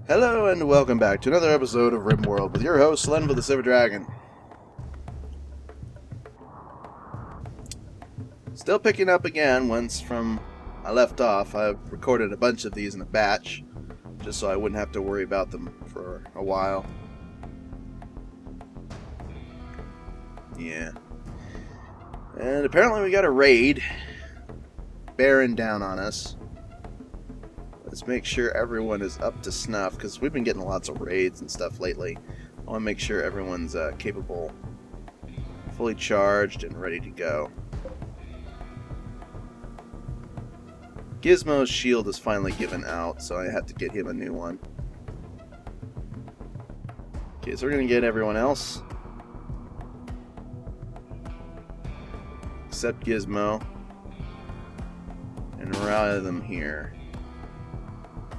Hello and welcome back to another episode of Rimworld with your host, Len with the Silver Dragon. Still picking up again once from I left off. I recorded a bunch of these in a batch, just so I wouldn't have to worry about them for a while. Yeah. And apparently we got a raid bearing down on us. Let's make sure everyone is up to snuff, because we've been getting lots of raids and stuff lately. I want to make sure everyone's capable, fully charged, and ready to go. Gizmo's shield is finally given out, so I have to get him a new one. Okay, so we're going to get everyone else. Except Gizmo. And rally them here.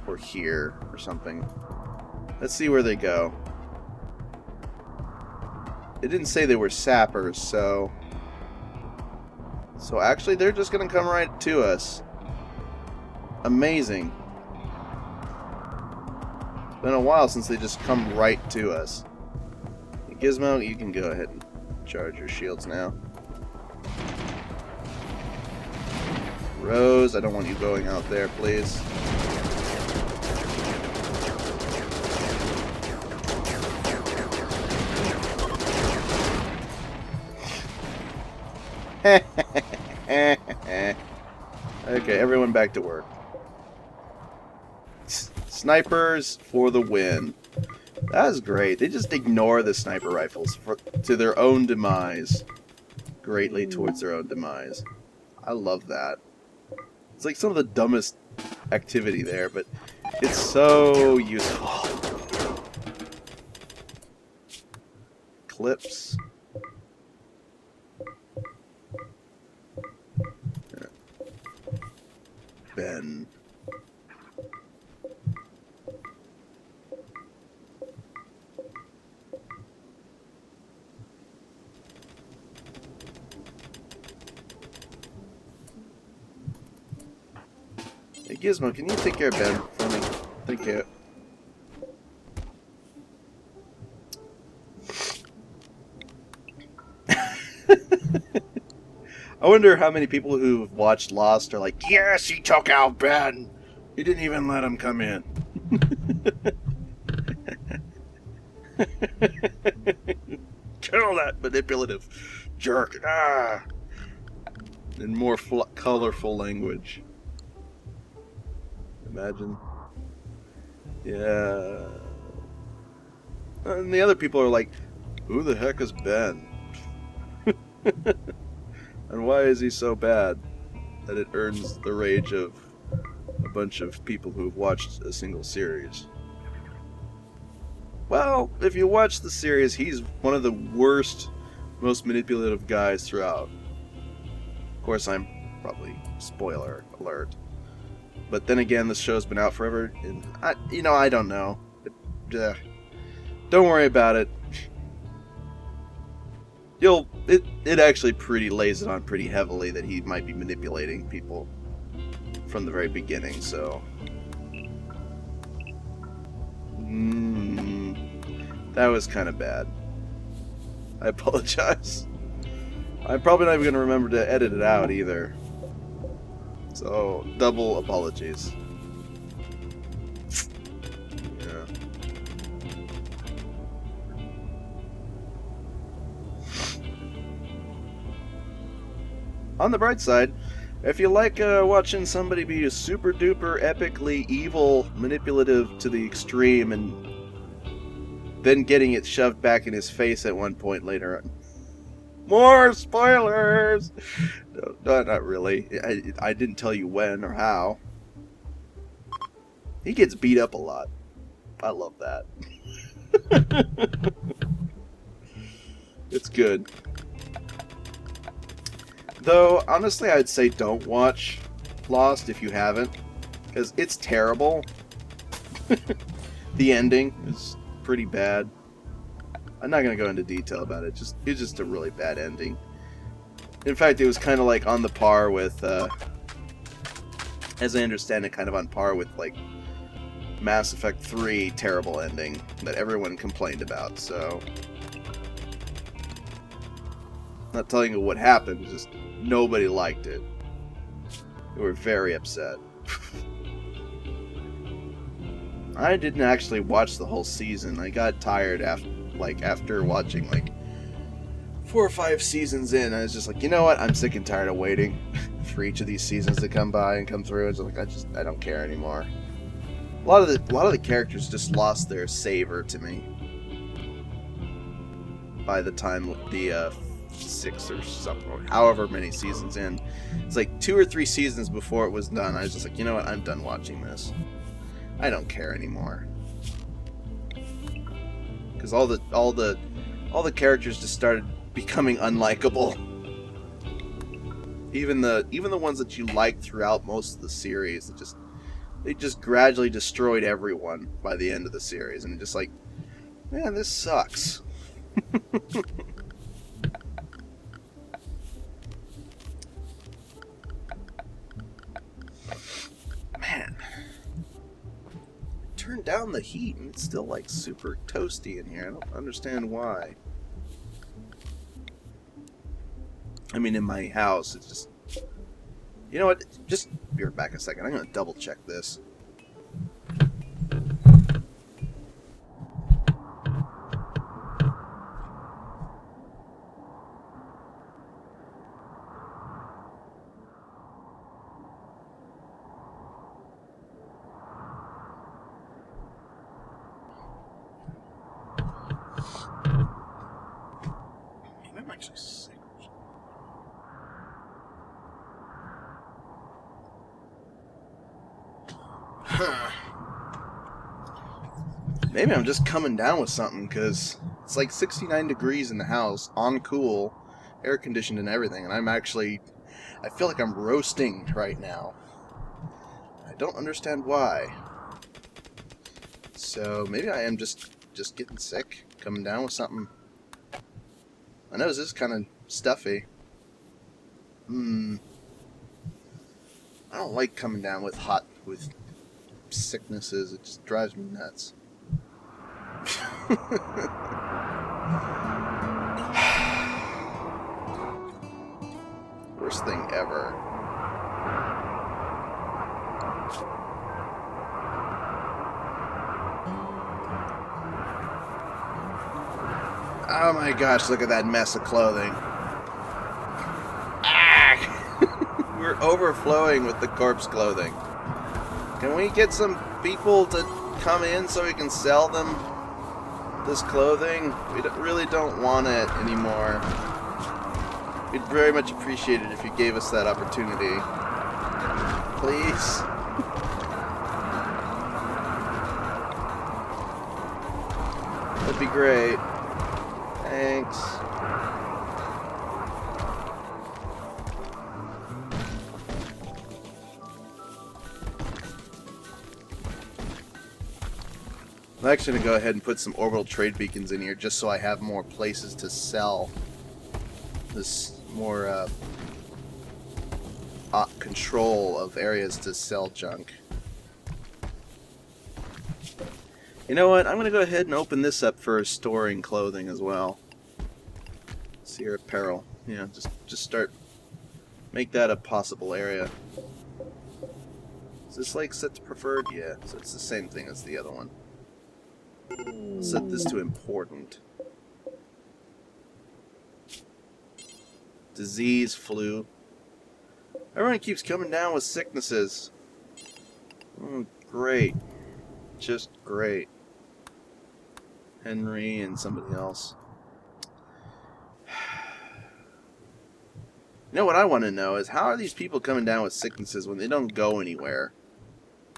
Or here, or something. Let's see where they go. It didn't say they were sappers, so... So actually, they're just gonna come right to us. Amazing. It's been a while since they just come right to us. Gizmo, you can go ahead and charge your shields now. Rose, I don't want you going out there, please. Okay, everyone back to work. Snipers for the win. That is great. They just ignore the sniper rifles to their own demise. Greatly towards their own demise. I love that. It's like some of the dumbest activity there, but it's so useful. Clips. Ben. Hey Gizmo, can you take care of Ben for me? Thank you. I wonder how many people who've watched Lost are like, yes, he took out Ben. He didn't even let him come in. Kill that manipulative jerk. Ah. In more colorful language. Imagine. Yeah. And the other people are like, who the heck is Ben? And why is he so bad that it earns the rage of a bunch of people who've watched a single series? Well, if you watch the series, he's one of the worst, most manipulative guys throughout. Of course, I'm probably spoiler alert. But then again, this show's been out forever, and I don't know. Don't worry about it. It actually lays it on pretty heavily that he might be manipulating people from the very beginning, so... that was kind of bad. I apologize. I'm probably not even going to remember to edit it out either. So, double apologies. Yeah. On the bright side, if you like watching somebody be super duper epically evil, manipulative to the extreme, and then getting it shoved back in his face at one point later on. More spoilers! No, not really. I didn't tell you when or how. He gets beat up a lot. I love that. It's good. Though, honestly, I'd say don't watch Lost if you haven't, because it's terrible. The ending is pretty bad. I'm not going to go into detail about it. It's just a really bad ending. In fact, it was kind of like on the par with, as I understand it, kind of on par with like Mass Effect 3 terrible ending that everyone complained about, so... Not telling you what happened, just nobody liked it. They were very upset. I didn't actually watch the whole season. I got tired after watching like 4 or 5 seasons in. I was just like, you know what? I'm sick and tired of waiting for each of these seasons to come by and come through. It's like I don't care anymore. A lot of the characters just lost their savor to me by the time the 6 or something, or however many seasons in. It's like 2 or 3 seasons before it was done. I was just like, you know what? I'm done watching this. I don't care anymore. Because all the characters just started becoming unlikable. Even the ones that you liked throughout most of the series, they just gradually destroyed everyone by the end of the series, and just like, man, this sucks. Man, turn down the heat and it's still like super toasty in here. I don't understand why. I mean, in my house, it's just... You know what? Just be right back a second. I'm going to double check this. I'm actually sick. Maybe I'm just coming down with something, because it's like 69 degrees in the house, on cool, air conditioned and everything, and I feel like I'm roasting right now. I don't understand why. So maybe I am just getting sick, coming down with something. My nose is kind of stuffy. I don't like coming down with sicknesses. It just drives me nuts. Worst thing ever. Oh my gosh, look at that mess of clothing. Ah! We're overflowing with the corpse clothing. Can we get some people to come in so we can sell them this clothing? We really don't want it anymore. We'd very much appreciate it if you gave us that opportunity. Please. That'd be great. Thanks. I'm actually going to go ahead and put some orbital trade beacons in here just so I have more places to sell this, more control of areas to sell junk. You know what? I'm going to go ahead and open this up for storing clothing as well. See your apparel. Yeah, just start, make that a possible area. Is this like set to preferred? Yeah, so it's the same thing as the other one. I'll set this to important. Disease, flu. Everyone keeps coming down with sicknesses. Oh, great. Just great. Henry and somebody else. You know what I want to know is, how are these people coming down with sicknesses when they don't go anywhere?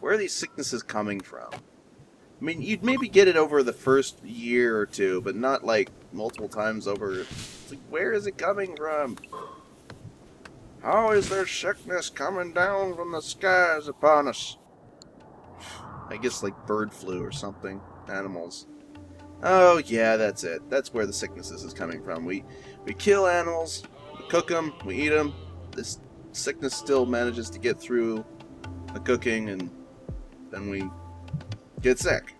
Where are these sicknesses coming from? I mean, you'd maybe get it over the first year or two, but not like multiple times over. It's like, where is it coming from? How is there sickness coming down from the skies upon us? I guess like bird flu or something. Animals. Oh yeah, that's it. That's where the sicknesses is coming from. We kill animals, we cook them, we eat them. This sickness still manages to get through the cooking, and then we get sick.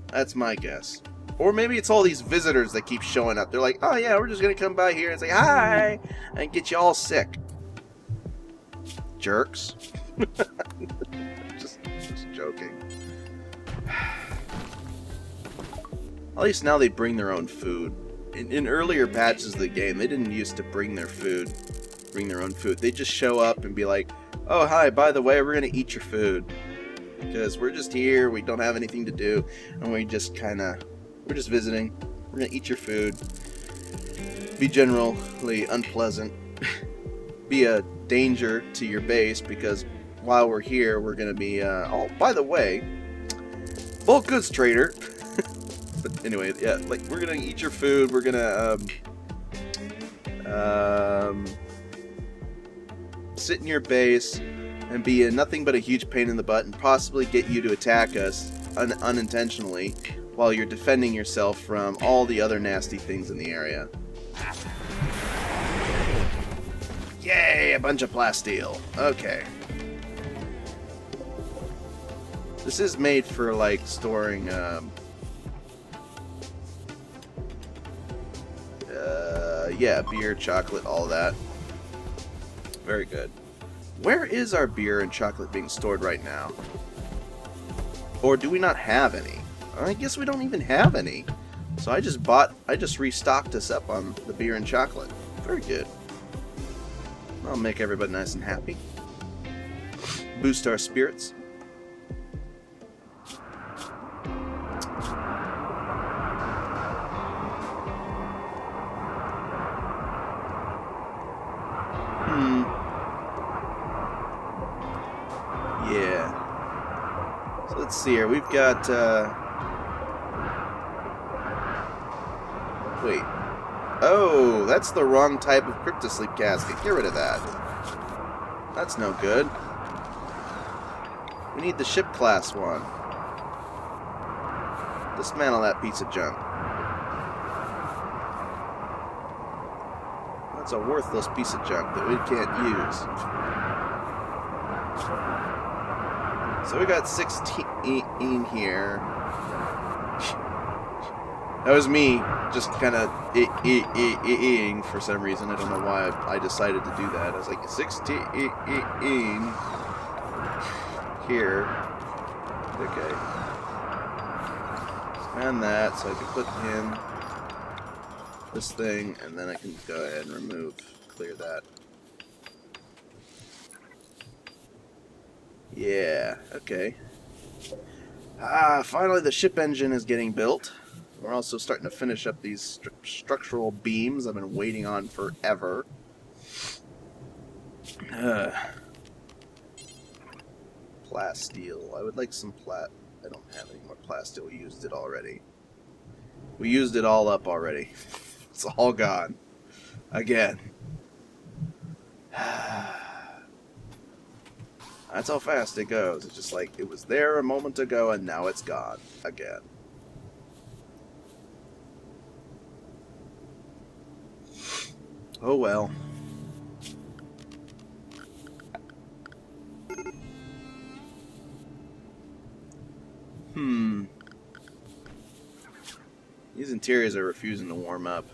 That's my guess. Or maybe it's all these visitors that keep showing up. They're like, oh yeah, we're just going to come by here and say hi and get you all sick. Jerks. just joking. At least now they bring their own food. In earlier patches of the game, they didn't used to bring their own food. They just show up and be like, oh hi, by the way, we're going to eat your food. Because we're just here, we don't have anything to do, and we're just visiting. We're going to eat your food. Be generally unpleasant. Be a danger to your base, because while we're here, we're going to be, oh, by the way, bulk goods trader. But anyway, yeah, like, we're going to eat your food, we're going to, sit in your base, and be nothing but a huge pain in the butt, and possibly get you to attack us unintentionally, while you're defending yourself from all the other nasty things in the area. Yay, a bunch of plasteel. Okay. This is made for, like, storing, yeah, beer, chocolate, all that. Very good. Where is our beer and chocolate being stored right now? Or do we not have any? I guess we don't even have any. So I just restocked us up on the beer and chocolate. Very good. I'll make everybody nice and happy. Boost our spirits. Yeah. So let's see here. We've got, wait. Oh, that's the wrong type of cryptosleep casket. Get rid of that. That's no good. We need the ship class one. Dismantle that piece of junk. That's a worthless piece of junk that we can't use. So we got 16 here. That was me just kind of eating for some reason. I don't know why I decided to do that. I was like, 16 here. Okay. And that, so I can put in this thing, and then I can go ahead and clear that. Yeah, okay. Finally the ship engine is getting built. We're also starting to finish up these structural beams I've been waiting on forever. Plasteel. I would like some I don't have any more plasteel. We used it already. We used it all up already. It's all gone. Again. That's how fast it goes. It's just like, it was there a moment ago and now it's gone. Again. Oh well. These interiors are refusing to warm up.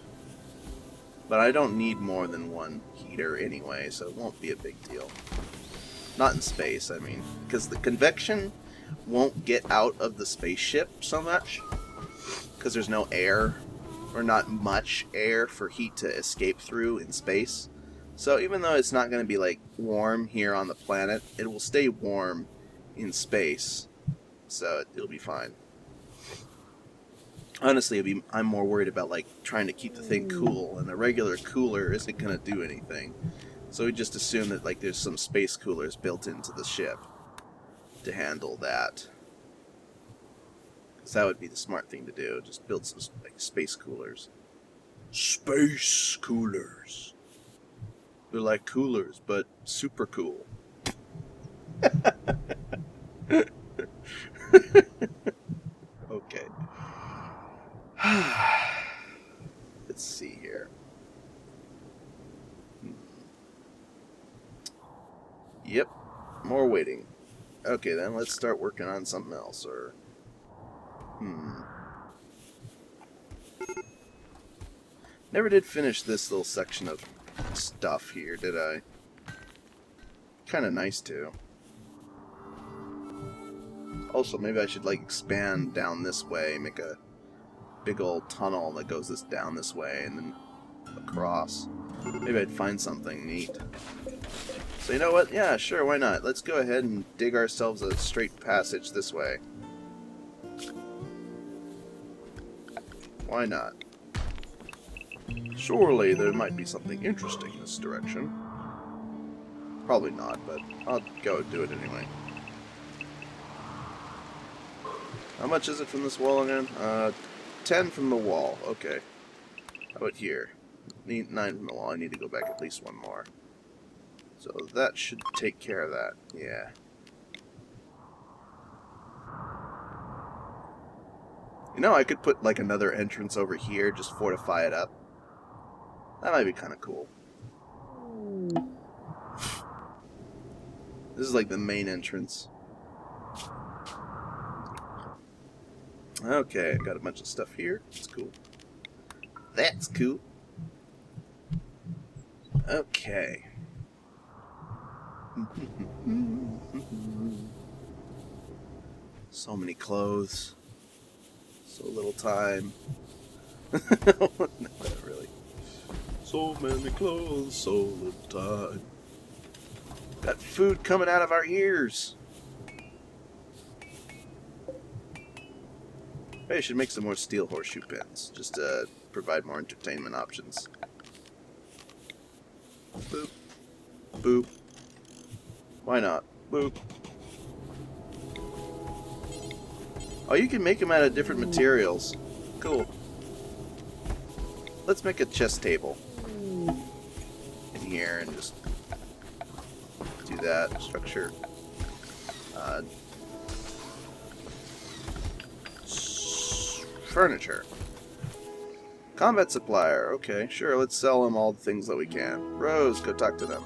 But I don't need more than one heater anyway, so it won't be a big deal. Not in space, I mean. Because the convection won't get out of the spaceship so much. Because there's no air. Or not much air for heat to escape through in space. So even though it's not going to be like warm here on the planet, it will stay warm in space. So it'll be fine. Honestly, I'm more worried about like trying to keep the thing cool, and a regular cooler isn't going to do anything. So we just assume that like there's some space coolers built into the ship to handle that. Because that would be the smart thing to do. Just build some like, space coolers. Space coolers. They're like coolers, but super cool. Okay. Let's see here. Yep. More waiting. Okay, then let's start working on something else, or... Never did finish this little section of stuff here, did I? Kind of nice to. Also, maybe I should, like, expand down this way, make a big old tunnel that goes down this way, and then across. Maybe I'd find something neat. So you know what? Yeah, sure, why not? Let's go ahead and dig ourselves a straight passage this way. Why not? Surely there might be something interesting in this direction. Probably not, but I'll go do it anyway. How much is it from this wall again? 10 from the wall. Okay. How about here? Need 9 from the wall. I need to go back at least one more. So that should take care of that. Yeah. You know, I could put like another entrance over here, just fortify it up. That might be kind of cool. This is like the main entrance. Okay, I got a bunch of stuff here. That's cool. That's cool. Okay. So many clothes. So little time. Not really. So many clothes, so little time. Got food coming out of our ears. Maybe I should make some more steel horseshoe pins, just to provide more entertainment options. Boop. Boop. Why not? Boop. Oh, you can make them out of different materials. Cool. Let's make a chess table in here and just do that. Structure. Furniture. Combat supplier. Okay, sure. Let's sell them all the things that we can. Rose, go talk to them.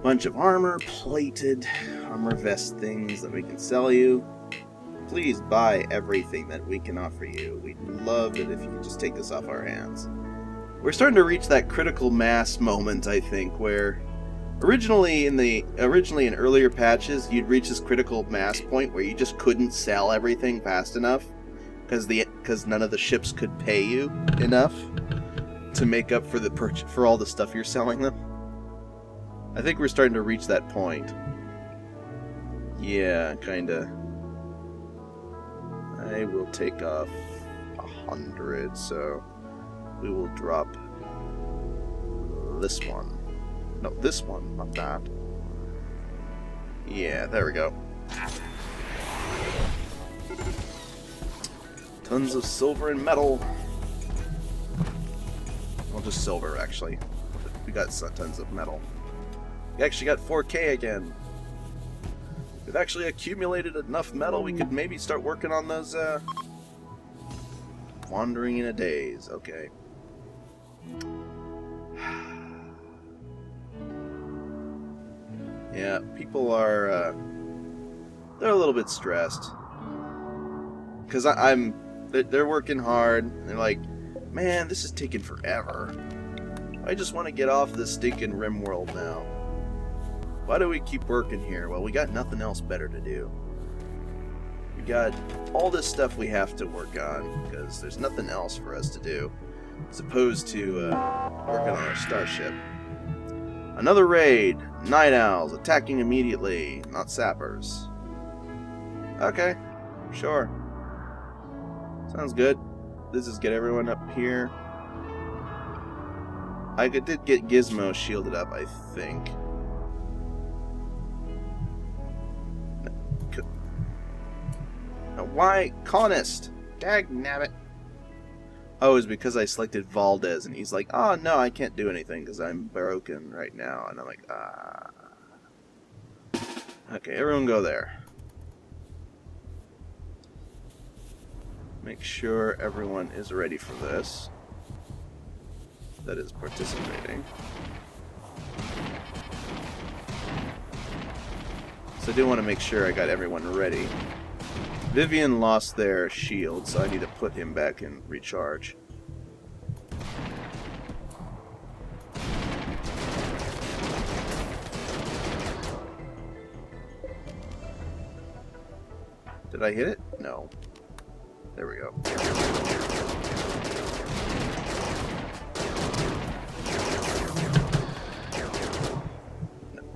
Bunch of armor, plated armor vest things that we can sell you. Please buy everything that we can offer you. We'd love it if you could just take this off our hands. We're starting to reach that critical mass moment, I think, where originally in earlier patches, you'd reach this critical mass point where you just couldn't sell everything fast enough because none of the ships could pay you enough to make up for for all the stuff you're selling them. I think we're starting to reach that point. Yeah, kinda. I will take off 100, so we will drop this one. No, this one, not that. Yeah, there we go. Tons of silver and metal. Well, just silver, actually. We got tons of metal. We actually got 4K again. We've actually accumulated enough metal, we could maybe start working on those, Wandering in a Daze. Okay. Yeah, people are, they're a little bit stressed. Because they're working hard. They're like, man, this is taking forever. I just want to get off this stinking Rimworld now. Why do we keep working here? Well, we got nothing else better to do. We got all this stuff we have to work on, because there's nothing else for us to do, as opposed to working on our starship. Another raid. Night owls attacking immediately, not sappers. Okay, sure. Sounds good. This is get everyone up here. I did get Gizmo shielded up, I think. Why? Colonist! Dagnabbit! Oh, it's because I selected Valdez, and he's like, oh, no, I can't do anything because I'm broken right now. And I'm like, ah. Okay, everyone go there. Make sure everyone is ready for this. That is participating. So I do want to make sure I got everyone ready. Vivian lost their shield, so I need to put him back in recharge. Did I hit it? No. There we go.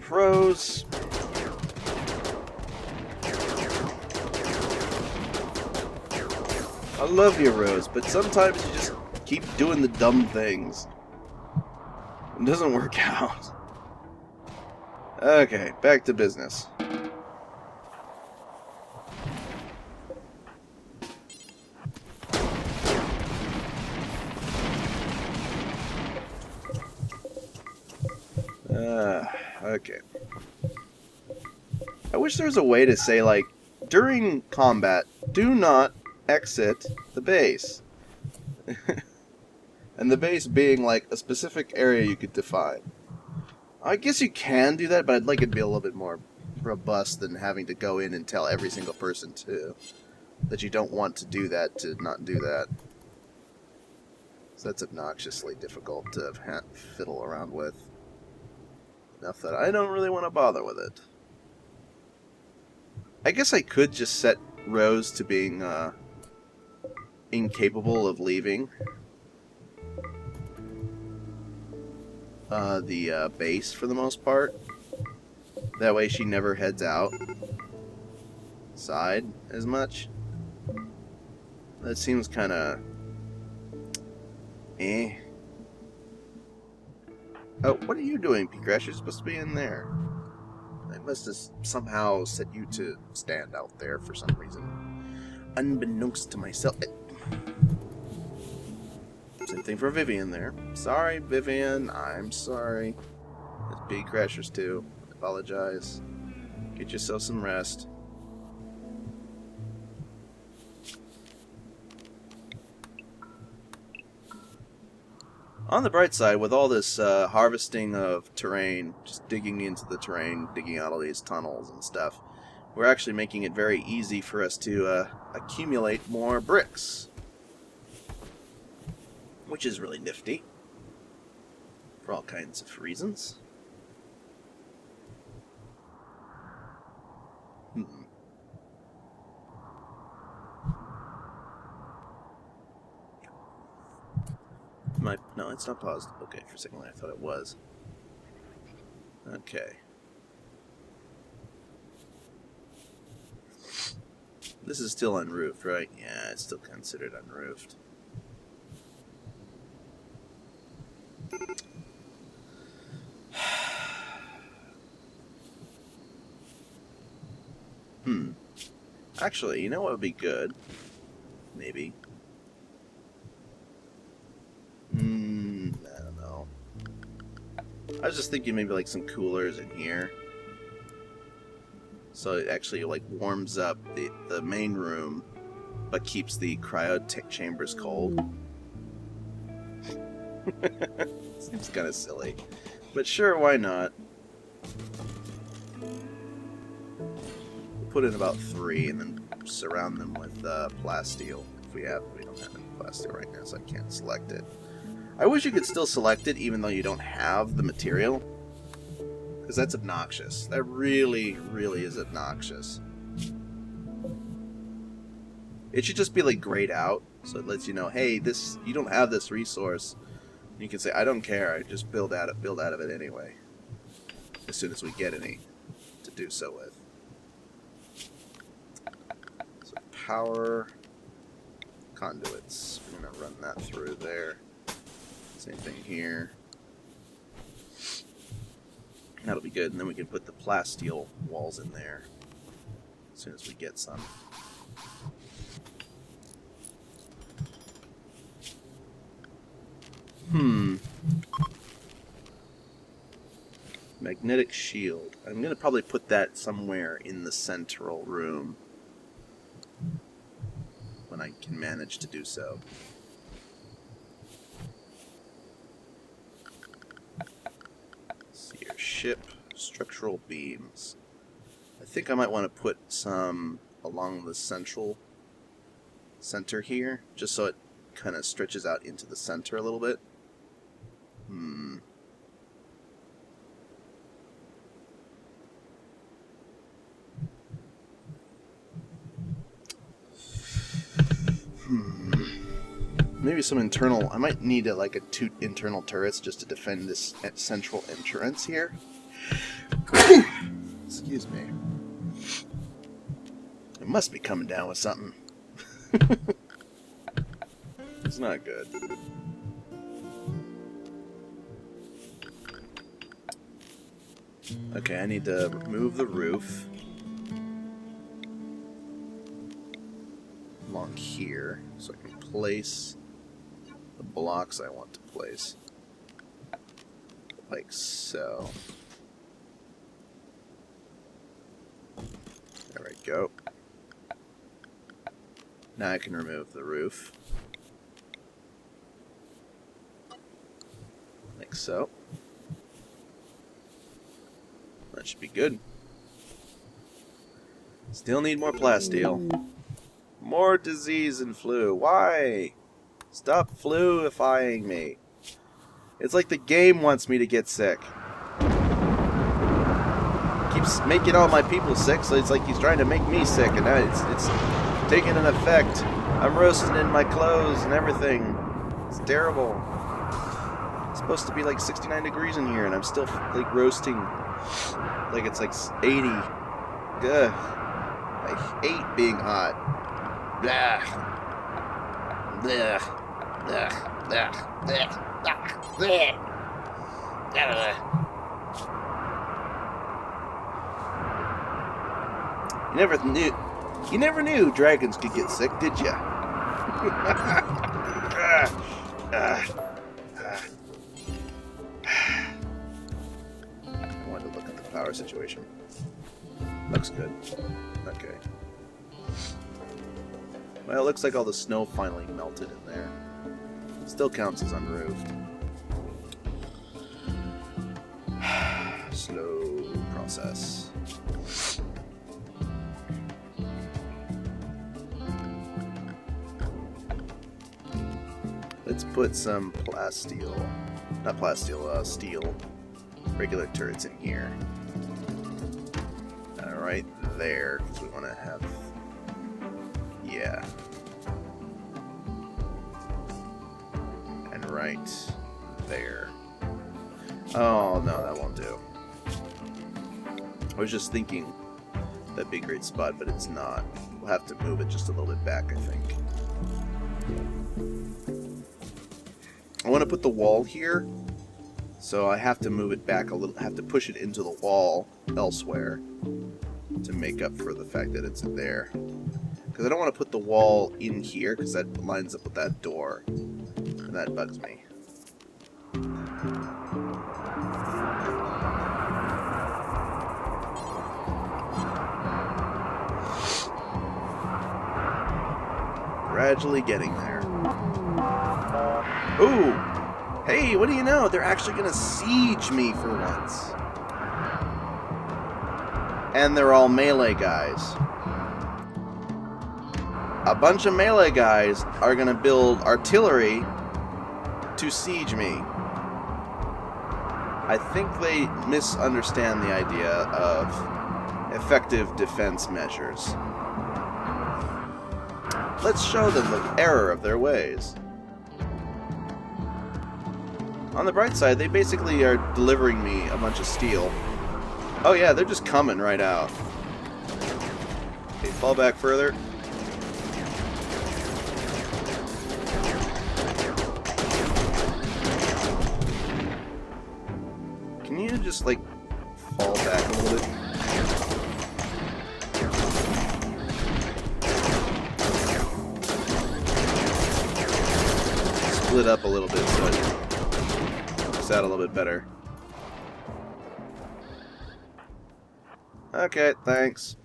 Pros. I love your Rose, but sometimes you just keep doing the dumb things. It doesn't work out. Okay, back to business. Okay. I wish there was a way to say, like, during combat, do not exit the base. And the base being, like, a specific area you could define. I guess you can do that, but I'd like it to be a little bit more robust than having to go in and tell every single person, too, that you don't want to do that, to not do that. So that's obnoxiously difficult to fiddle around with. Enough that I don't really want to bother with it. I guess I could just set Rose to being incapable of leaving the base for the most part. That way she never heads outside as much. That seems kind of eh. Oh, what are you doing, P-Crash? You're supposed to be in there. I must have somehow set you to stand out there for some reason. Unbeknownst to myself. Same thing for Vivian there. Sorry, Vivian. I'm sorry. It's P-Crashers too. I apologize. Get yourself some rest. On the bright side, with all this harvesting of terrain, just digging into the terrain, digging out all these tunnels and stuff, we're actually making it very easy for us to accumulate more bricks. Which is really nifty. For all kinds of reasons. No, it's not paused. Okay, for a second I thought it was. Okay. This is still unroofed, right? Yeah, it's still considered unroofed. Actually, you know what would be good? Maybe. I don't know. I was just thinking maybe like some coolers in here. So it actually like warms up the main room, but keeps the cryo chambers cold. Seems kind of silly. But sure, why not? We'll put in about 3 and then surround them with plasteel. If we don't have any plasteel right now, so I can't select it. I wish you could still select it even though you don't have the material. Because that's obnoxious. That really, really is obnoxious. It should just be like grayed out, so it lets you know, hey, this you don't have this resource. You can say, I don't care, I just build out of it anyway. As soon as we get any to do so with. So power conduits. We're gonna run that through there. Same thing here. That'll be good, and then we can put the plasteel walls in there as soon as we get some. Magnetic shield. I'm going to probably put that somewhere in the central room when I can manage to do so. Let's see here. Ship structural beams. I think I might want to put some along the center here, just so it kind of stretches out into the center a little bit. Maybe some internal... I might need like two internal turrets just to defend this central entrance here. Excuse me. It must be coming down with something. It's not good. Okay, I need to remove the roof. Along here, so I can place the blocks I want to place. Like so. There we go. Now I can remove the roof. Like so. That should be good. Still need more plasteel. More disease and flu. Why? Stop fluifying me. It's like the game wants me to get sick. Keeps making all my people sick, so it's like he's trying to make me sick, and it's taking an effect. I'm roasting in my clothes and everything. It's terrible. It's supposed to be like 69 degrees in here, and I'm still like roasting like it's like 80. Ugh. I hate being hot. Blah. Blah. Blah. Blah. Blah. Blah. Blah. You never knew dragons could get sick, did ya? I wanted to look at the power situation. Looks good. Okay. Well, it looks like all the snow finally melted in there. Still counts as unroofed. Slow process. Let's put some steel, regular turrets in here. Right there, because we want to have, yeah. And right there. Oh, no, that won't do. I was just thinking that'd be a great spot, but it's not. We'll have to move it just a little bit back, I think. I want to put the wall here, so I have to move it back a little, have to push it into the wall elsewhere to make up for the fact that it's there. Because I don't want to put the wall in here, because that lines up with that door, and that bugs me. Gradually getting there. Ooh! Hey, what do you know? They're actually going to siege me for once. And they're all melee guys. A bunch of melee guys are going to build artillery to siege me. I think they misunderstand the idea of effective defense measures. Let's show them the error of their ways. On the bright side, they basically are delivering me a bunch of steel. Oh yeah, they're just coming right out. Okay, fall back further. Can you just, like, fall back a little bit? Split up a little bit so it works out a little bit better. Okay, thanks.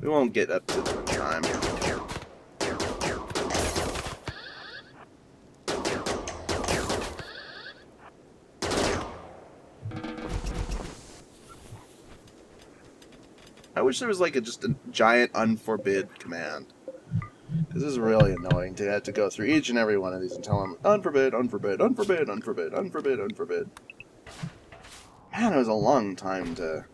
We won't get up to the time. I wish there was like just a giant unforbid command. This is really annoying to have to go through each and every one of these and tell them unforbid, unforbid, unforbid, unforbid, unforbid, unforbid. Man, it was a long time to...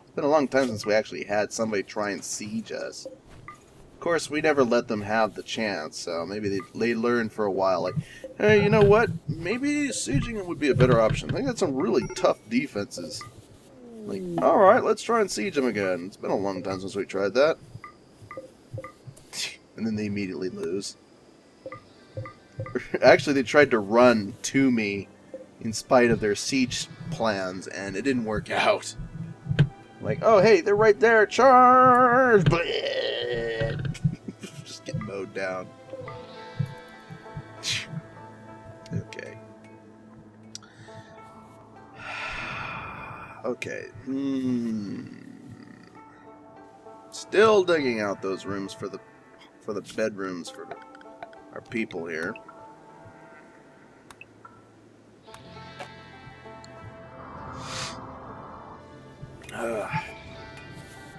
It's been a long time since we actually had somebody try and siege us. Of course, we never let them have the chance, so maybe they learned for a while, like, hey, you know what? Maybe sieging would be a better option. They got some really tough defenses. Like, alright, let's try and siege them again. It's been a long time since we tried that. And then they immediately lose. Actually, they tried to run to me in spite of their siege plans, and it didn't work out. Like, oh, hey, they're right there. Charge! Just get mowed down. Okay. Okay. Still digging out those rooms for the bedrooms for our people here.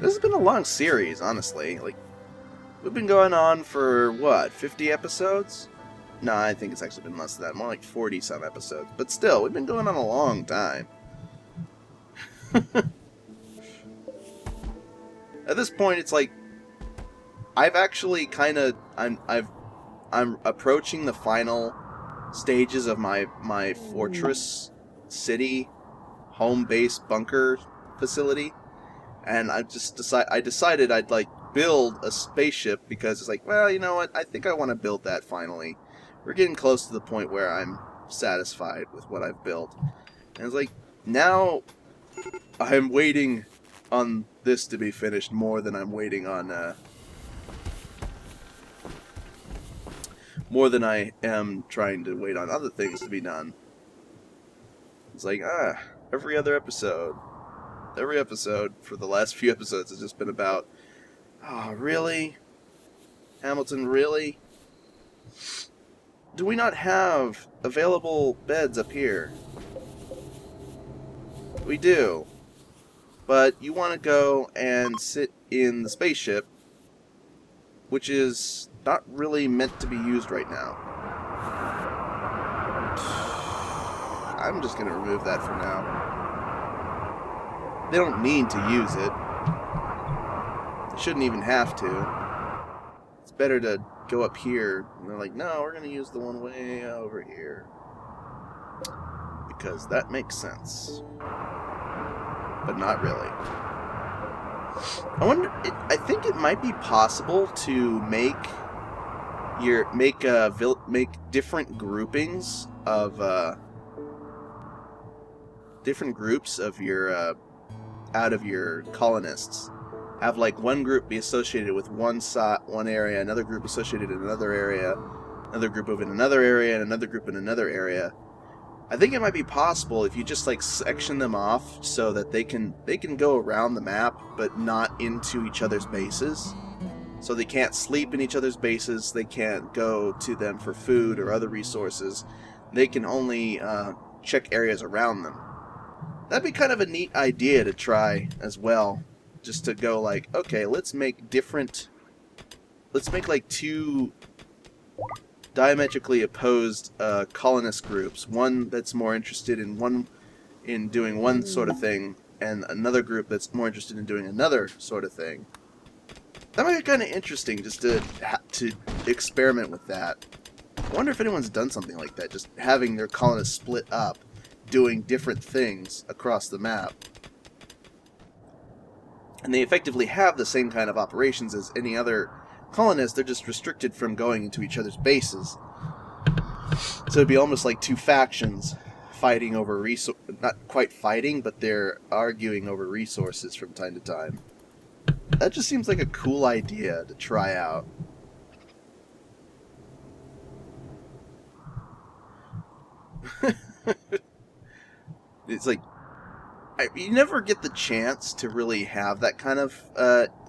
This has been a long series, honestly. Like, we've been going on for, what, 50 episodes? No, I think it's actually been less than that. More like 40-some episodes. But still, we've been going on a long time. At this point, it's like, I've actually kind of, I'm approaching the final stages of my fortress city home base bunker facility, and I decided I'd like build a spaceship because it's like, well, you know what, I think I want to build that finally. We're getting close to the point where I'm satisfied with what I've built, and it's like, now I'm waiting on this to be finished more than I'm waiting on more than I am trying to wait on other things to be done. It's like, every episode for the last few episodes has just been about, oh, really? Hamilton, really? Do we not have available beds up here? We do. But you want to go and sit in the spaceship, which is not really meant to be used right now. I'm just going to remove that for now. They don't need to use it. They shouldn't even have to. It's better to go up here. And they're like, no, we're going to use the one way over here. Because that makes sense. But not really. I wonder. I think it might be possible to make different groupings of different groups of your out of your colonists. Have like one group be associated with one area, another group associated in another area, another group in another area, and another group in another area. I think it might be possible if you just like section them off so that they can go around the map but not into each other's bases. So they can't sleep in each other's bases, they can't go to them for food or other resources. They can only check areas around them. That'd be kind of a neat idea to try as well. Just to go like, okay, let's make like two diametrically opposed colonist groups. One that's more interested in doing one sort of thing, and another group that's more interested in doing another sort of thing. That might be kind of interesting, just to experiment with that. I wonder if anyone's done something like that, just having their colonists split up, doing different things across the map. And they effectively have the same kind of operations as any other colonists, they're just restricted from going into each other's bases. So it'd be almost like two factions fighting over not quite fighting, but they're arguing over resources from time to time. That just seems like a cool idea to try out. It's like, you never get the chance to really have that kind of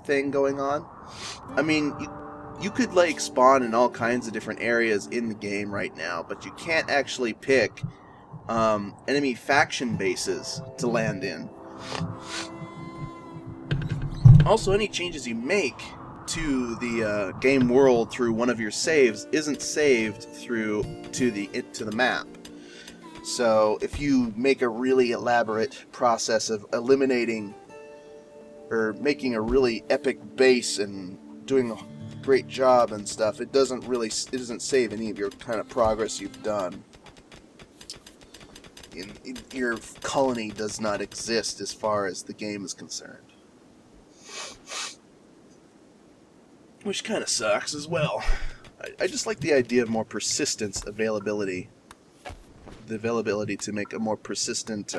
thing going on. I mean, you could like spawn in all kinds of different areas in the game right now, but you can't actually pick enemy faction bases to land in. Also, any changes you make to the game world through one of your saves isn't saved through to the map. So if you make a really elaborate process of eliminating or making a really epic base and doing a great job and stuff, it doesn't save any of your kind of progress you've done. Your colony does not exist as far as the game is concerned. Which kind of sucks as well. I just like the idea of more persistence availability. The availability to make a more persistent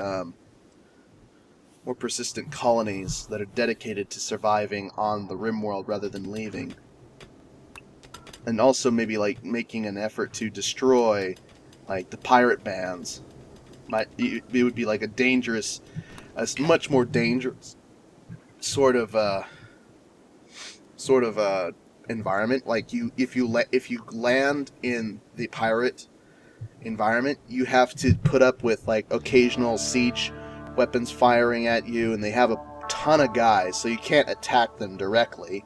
colonies that are dedicated to surviving on the Rimworld rather than leaving. And also maybe like making an effort to destroy like the pirate bands. It would be like a much more dangerous sort of environment. Like if you land in the pirate environment, you have to put up with like occasional siege weapons firing at you, and they have a ton of guys, so you can't attack them directly.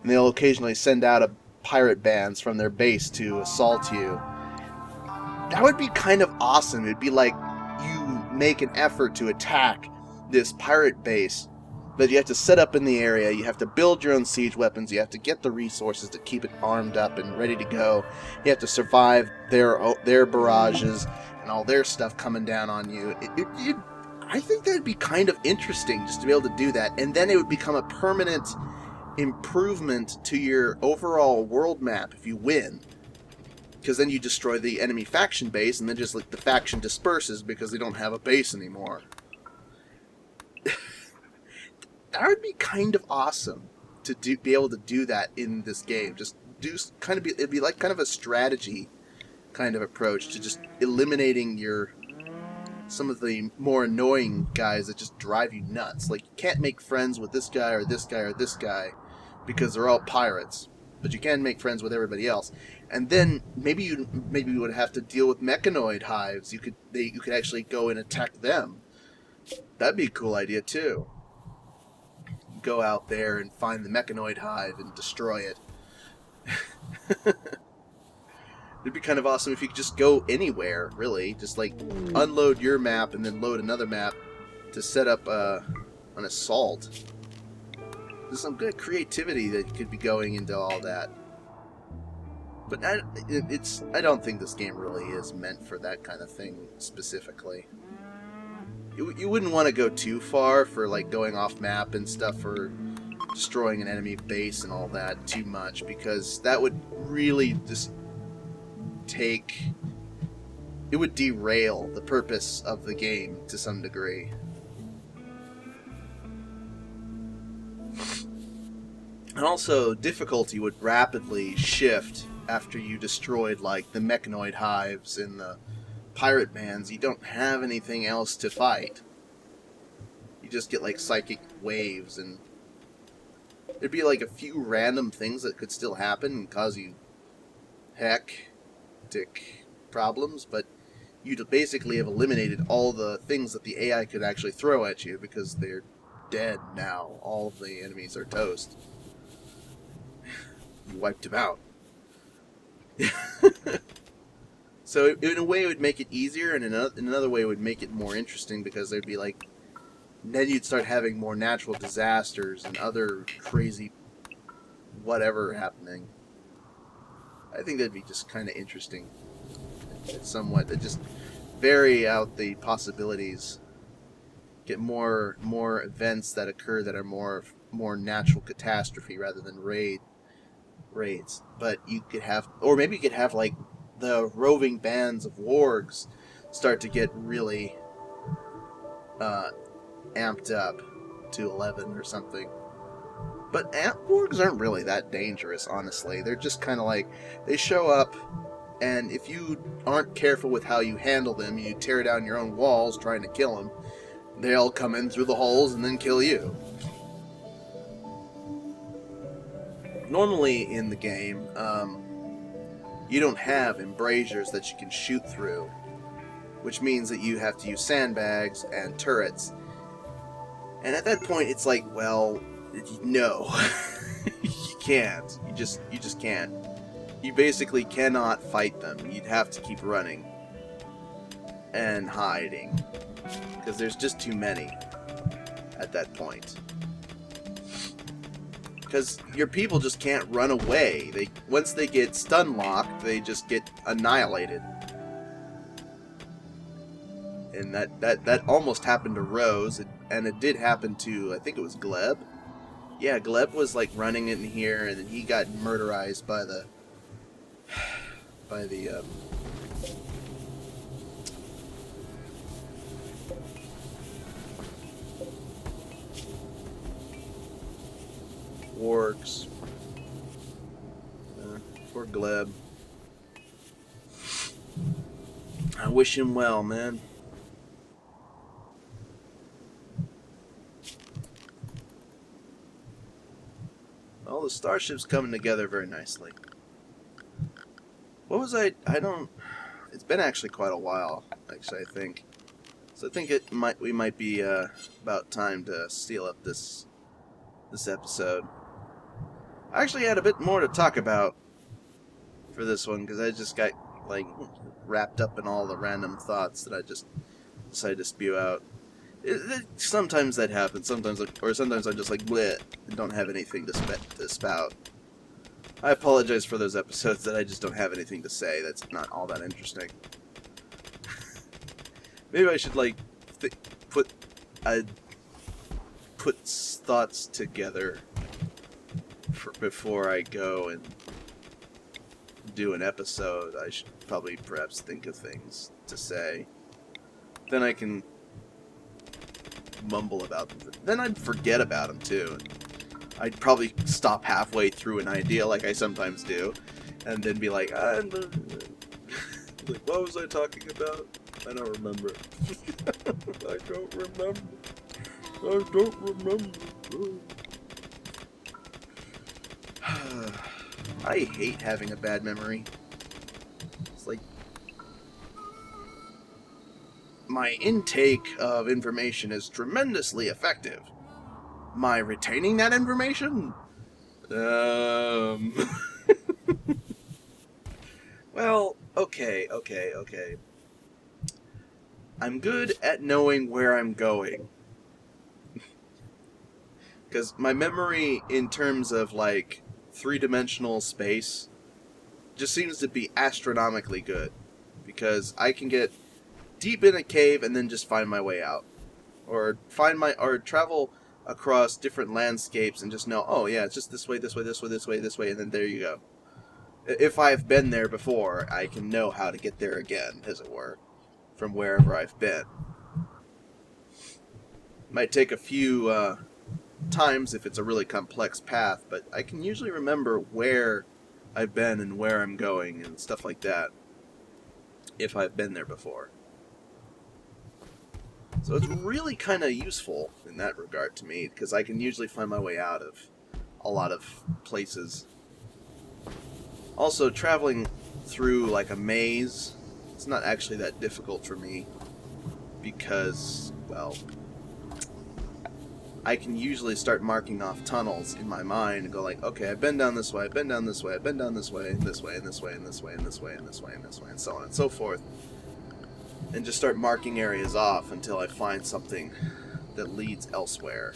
And they'll occasionally send out pirate bands from their base to assault you. That would be kind of awesome. It'd be like you make an effort to attack this pirate base, but you have to set up in the area, you have to build your own siege weapons, you have to get the resources to keep it armed up and ready to go, you have to survive their barrages and all their stuff coming down on you. I think that'd be kind of interesting just to be able to do that, and then it would become a permanent improvement to your overall world map if you win. Because then you destroy the enemy faction base, and then just like the faction disperses because they don't have a base anymore. That would be kind of awesome to be able to do that in this game. Just it'd be like kind of a strategy kind of approach to just eliminating some of the more annoying guys that just drive you nuts. Like, you can't make friends with this guy or this guy or this guy because they're all pirates, but you can make friends with everybody else. And then maybe you would have to deal with mechanoid hives. You could actually go and attack them. That'd be a cool idea too. Go out there and find the mechanoid hive and destroy it. It'd be kind of awesome if you could just go anywhere, really. Just like unload your map and then load another map to set up an assault. There's some good creativity that could be going into all that. But I don't think this game really is meant for that kind of thing specifically. You wouldn't want to go too far for like going off map and stuff, or destroying an enemy base and all that too much, because that would really just it would derail the purpose of the game to some degree. And also, difficulty would rapidly shift after you destroyed like the mechanoid hives and the pirate bands. You don't have anything else to fight. You just get like psychic waves, and there'd be like a few random things that could still happen and cause you hectic problems, but you'd basically have eliminated all the things that the AI could actually throw at you because they're dead now. All of the enemies are toast. You wiped them out. So in a way it would make it easier, and in another way it would make it more interesting, because there'd be like, then you'd start having more natural disasters and other crazy whatever happening. I think that'd be just kind of interesting. Somewhat. It just vary out the possibilities. Get more events that occur that are more natural catastrophe rather than raids. But you could have, or maybe you could have like the roving bands of wargs start to get really amped up to 11 or something. But wargs aren't really that dangerous, honestly. They're just kind of like, they show up, and if you aren't careful with how you handle them, you tear down your own walls trying to kill them, they'll come in through the holes and then kill you. Normally in the game, you don't have embrasures that you can shoot through, which means that you have to use sandbags and turrets. And at that point, it's like, well, No. You can't. You just can't. You basically cannot fight them. You'd have to keep running and hiding, because there's just too many at that point. Because your people just can't run away. Once they get stun locked, they just get annihilated. And that almost happened to Rose, and it did happen to, I think it was Gleb. Yeah, Gleb was like running in here, and then he got murderized by the wargs. Poor Gleb. I wish him well, man. Well, the starship's coming together very nicely. What was I don't... It's been actually quite a while, actually, I think. So I think we might be about time to seal up this episode. I actually had a bit more to talk about for this one, because I just got, like, wrapped up in all the random thoughts that I just decided to spew out. Sometimes that happens. Sometimes I'm just like, bleh, and don't have anything to spout. I apologize for those episodes that I just don't have anything to say. That's not all that interesting. Maybe I should, like, put thoughts together before I go and do an episode. I should probably perhaps think of things to say. Then I can mumble about them. Then I'd forget about them too. I'd probably stop halfway through an idea, like I sometimes do, and then be like, like, what was I talking about? I don't remember. I don't remember. I hate having a bad memory. It's like my intake of information is tremendously effective. My retaining that information? Well, okay. I'm good at knowing where I'm going. Because my memory in terms of, like, three-dimensional space just seems to be astronomically good. Because I can get deep in a cave and then just find my way out. Or travel across different landscapes and just know, oh yeah, it's just this way, and then there you go. If I've been there before, I can know how to get there again, as it were, from wherever I've been. Might take a few times if it's a really complex path, but I can usually remember where I've been and where I'm going and stuff like that, if I've been there before. So it's really kind of useful in that regard to me, because I can usually find my way out of a lot of places. Also, traveling through, like, a maze, it's not actually that difficult for me, because, well, I can usually start marking off tunnels in my mind and go like, okay, I've been down this way, I've been down this way, I've been down this way, and this way, and this way, and this way, and this way, and this way, and this way, and so on and so forth. And just start marking areas off until I find something that leads elsewhere.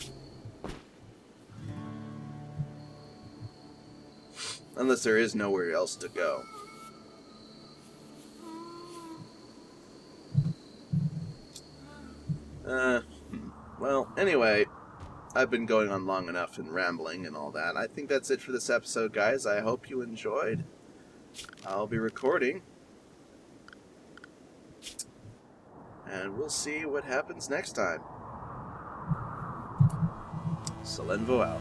Unless there is nowhere else to go. Well, anyway, I've been going on long enough and rambling and all that. I think that's it for this episode, guys. I hope you enjoyed. I'll be recording. And we'll see what happens next time. Salenvo out.